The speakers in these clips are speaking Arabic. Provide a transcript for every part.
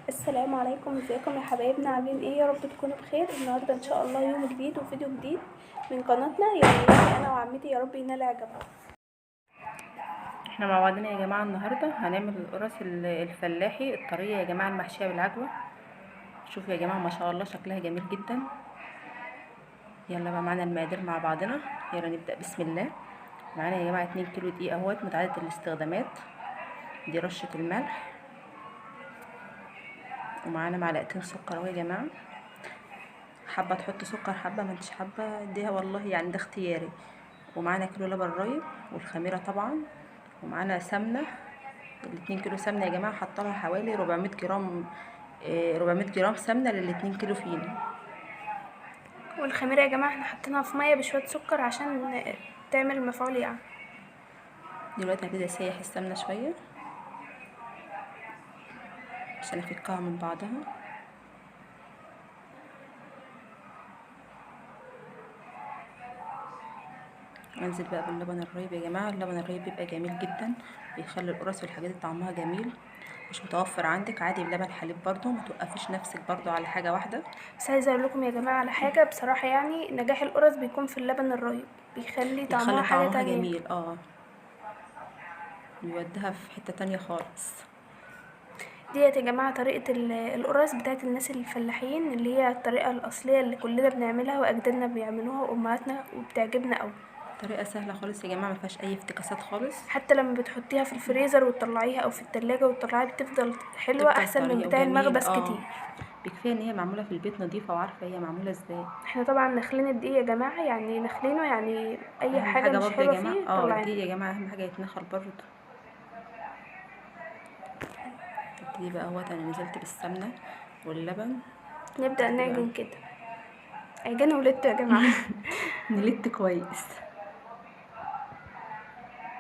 السلام عليكم، ازيكم يا حبايبنا؟ عاملين ايه؟ يا رب تكونوا بخير. النهارده ان شاء الله يوم جديد وفيديو جديد من قناتنا يومياتي انا وعمتي، يا رب ينال اعجابكم. احنا مع بعضنا يا جماعه. النهارده هنعمل القرص الفلاحي الطريه يا جماعه، المحشيه بالعجوه. شوفوا يا جماعه ما شاء الله شكلها جميل جدا. يلا بقى معانا المقادير مع بعضنا، يلا نبدا. بسم الله. معانا يا جماعه 2 كيلو دقيق اهوت متعدد الاستخدامات. دي رشه الملح، ومعانا معلقتين سكر اهو يا جماعه. حابه تحط سكر، حابه ما انتش حابه اديها والله، يعني ده اختياري. ومعانا كيلو لبن رايب والخميره طبعا. ومعانا سمنه، ال2 كيلو سمنه يا جماعه حاطه لها حوالي 400 جرام. 400 جرام سمنه لل2 كيلو فينو. والخميره يا جماعه احنا حطيناها في ميه بشويه سكر عشان تعمل المفعول يعني. دلوقتي هبتدي اسيح السمنه شويه عشان افكها من بعضها. انزل بقى باللبن الرايب يا جماعه. اللبن الرايب بيبقى جميل جدا، بيخلي القرص والحاجات دي طعمها جميل. مش متوفر عندك عادي بلبن حليب برضو، ما توقفيش نفسك برضو على حاجه واحده. بس عايزه اقول لكم يا جماعه على حاجه بصراحه، يعني نجاح القرص بيكون في اللبن الرايب، بيخلي طعمها بيخلي حاجه طعمها تانية. جميل، بيوديها في حته تانية خالص. ديت يا جماعه طريقه القرص بتاعت الناس الفلاحين، اللي هي الطريقه الاصليه اللي كلنا بنعملها واجدادنا بيعملوها وامهاتنا، وبتعجبنا قوي. طريقه سهله خالص يا جماعه، ما فيهاش اي افتكاسات خالص. حتى لما بتحطيها في الفريزر وتطلعيها او في التلاجة وتطلعيها بتفضل حلوة تفضل احسن من طريه بتاع وجميله، المخبز كتير. بكفايه ان هي معموله في البيت نظيفه وعارفه هي معموله ازاي. احنا طبعا نخلين الدقيق يا جماعة، يعني نخلينه، يعني اي اهم حاجة حاجه مش برضو يا حلوة جماعه، فيه طلعينها. الدقيق يا جماعه اهم حاجه يتنخل برضو. ابتدي بقى اهوت، انا نزلت بالسمنه واللبن. نبدأ ابتدي بقى نعجن كده، عجنوا ولدتوا يا جماعة. نلت كويس.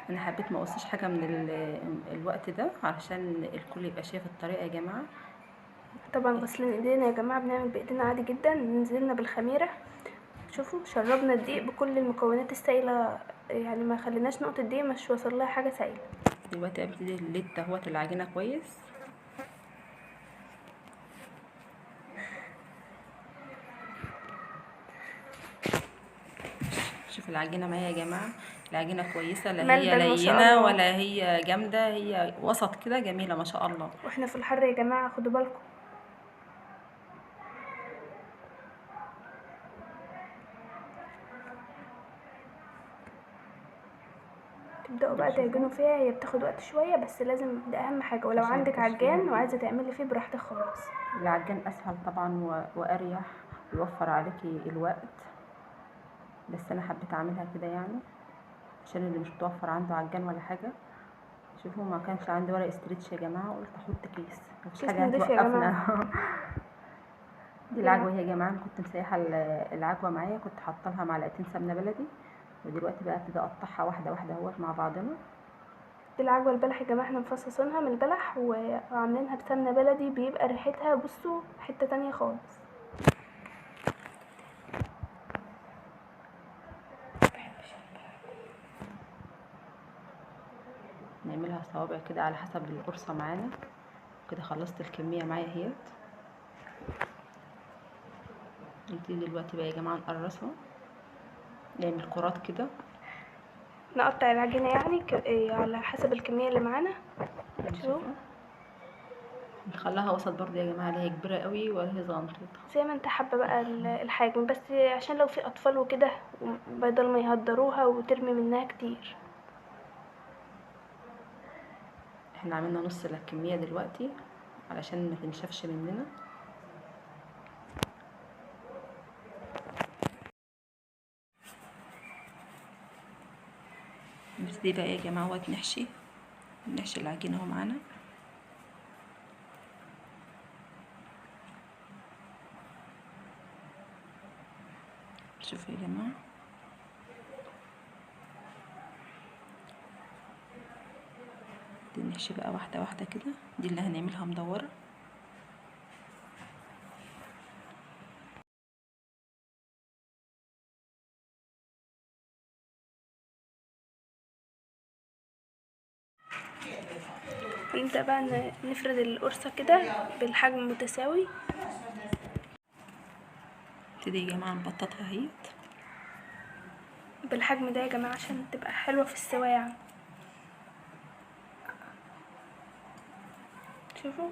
انا حبيت ما اقصش حاجه من الوقت ده علشان الكل يبقى شايف الطريقه يا جماعه. طبعا غسلين ايدينا يا جماعة، بنعمل بايدينا عادي جدا. نزلنا بالخميرة، شوفوا شربنا الدقيق بكل المكونات السائلة، يعني ما خليناش نقطة دقيق مش وصل لها حاجة سائلة. دلوقتي ابتدي اللت اهوت العجينه كويس. شوف العجينه معايا يا جماعه، العجينه كويسه، لا هي ملبن ما شاء لينه الله. ولا هي جامده، هي وسط كده جميله ما شاء الله. واحنا في الحر يا جماعة خدوا بالكم. تبدأوا بقى شوفوا تعجنوا فيها، هي بتاخد وقت شوية بس لازم، ده أهم حاجة. ولو عشان عندك التشكيله عجان دي. وعايزة تعملي فيه براحتك خالص. العجان اسهل طبعا واريح، ويوفر عليكي الوقت. بس انا حبيت اعملها كده يعني، عشان اللي مش متوفر عنده عجان ولا حاجه. شوفوا ما كانش عندي ورق استريتش يا جماعه، قلت احط كيس، مفيش كيس حاجه نضيف يا جماعة. هتوقفنا. دي يلا، العجوه هي يا جماعه. انا كنت مسيحه العجوه معايا، كنت حاطه لها معلقتين سمنه بلدي. ودلوقتي بقى ابتدي اقطعها واحده واحده اهوت مع بعضنا. دي العجوة البلح يا جماعة، احنا مفصصينها من البلح وعاملينها بسمنة بلدي، بيبقى ريحتها بصوا حتة تانية خالص. نعملها صوابع كده على حسب القرصه معانا. كده خلصت الكميه معايا اهيت. نبتدي دلوقتي بقى يا جماعه نقرصها، نعمل كرات كده. نقطع العجينة يعني على حسب الكمية اللي معانا. شوفوا نشوفها، نخليها وسط برضه يا جماعه، لا هي كبيره قوي ولا هي صغنطوطه. زي ما انت حابة بقى الحجم، بس عشان لو في أطفال وكده بدل ما يهدروها وترمي منها كتير. احنا عملنا نص الكميه دلوقتي علشان ما تنشفش مننا. نبتدي بقى يا جماعه اهوت نحشي العجينه اهو معانا. شوفوا يا جماعه، نحشي بقى واحده واحده كده. دي اللي هنعملها مدوره. نبدأ بقى نفرد القرصة كده بالحجم متساوي. نبتدي يا جماعة نبططها اهيت بالحجم ده يا جماعة عشان تبقى حلوة في السواع. شوفوا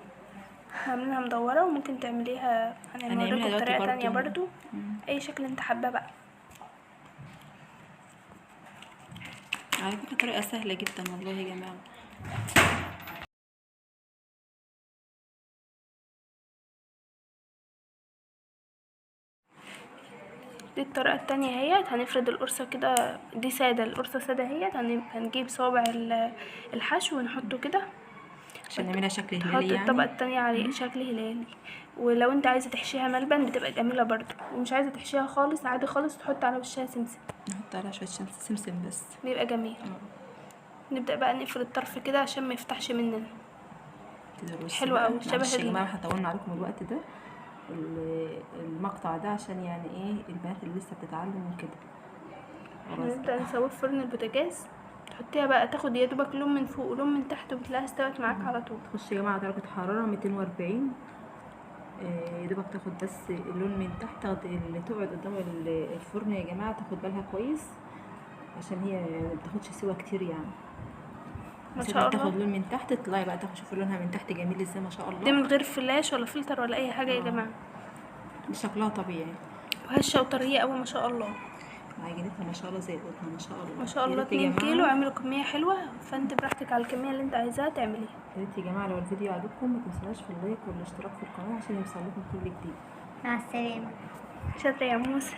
عاملينها مدورة، وممكن تعمليها هنوريكم دلوقتي بطريقة تانية برضو. برضو، اي شكل انت حابة بقى. على فكرة طريقة سهلة جدا والله يا جماعة. دي الطريقة التانية اهيت. هنفرد القرصة كده، دي سادة، القرصة سادة اهيت. هنجيب صابع الحشو ونحطه كده عشان نعملها شكل تحط هلالي الطبقة يعني. التانية عليه شكل هلالي. ولو انت عايزة تحشيها ملبن بتبقى جميلة برضو، ومش عايزة تحشيها خالص عادي خالص تحط على وشها سمسم، نحط عليها شوية سمسم بس. بيبقى جميل. نبدأ بقى نقفل الطرف كده عشان ما يفتحش مننا. حلوة اوي، شبه معلش يا جماعة احنا طولنا عليكم الوقت ده، المقطع ده عشان يعني ايه البنات اللي لسه بتتعلم وكده. نبدأ نسويه في فرن البوتاجاز. تحطيها بقى تاخد يا دوبك لون من فوق ولون من تحت، وبتلاقيها استوت معاك على طول. تخش يا جماعة درجة حرارة 240، يا دوبك تاخد بس اللون من تحت. اللي تقعد قدام الفرن يا جماعة تاخد بالها كويس عشان هي ما بتاخدش سوا كتير يعني. ما شاء الله تاخد لون من تحت، تطلعي بقى تاخد شوفوا لونها من تحت جميل ازاي ما شاء الله. دي من غير فلاش ولا فلتر ولا اي حاجة يا جماعة، شكلها طبيعي وهشة وطرية اوي ما شاء الله. عجينتها ما شاء الله زي القطن ما شاء الله. ما شاء الله 2 كيلو. اعملوا كمية حلوة، فانت براحتك على الكمية اللي انت عايزاها تعمليها. يا ريت يا جماعة لو الفيديو عجبكم ما تنسوناش في اللايك والاشتراك في القناة عشان يوصل لكم كل جديد. مع السلامة. شاطرة يا موسى.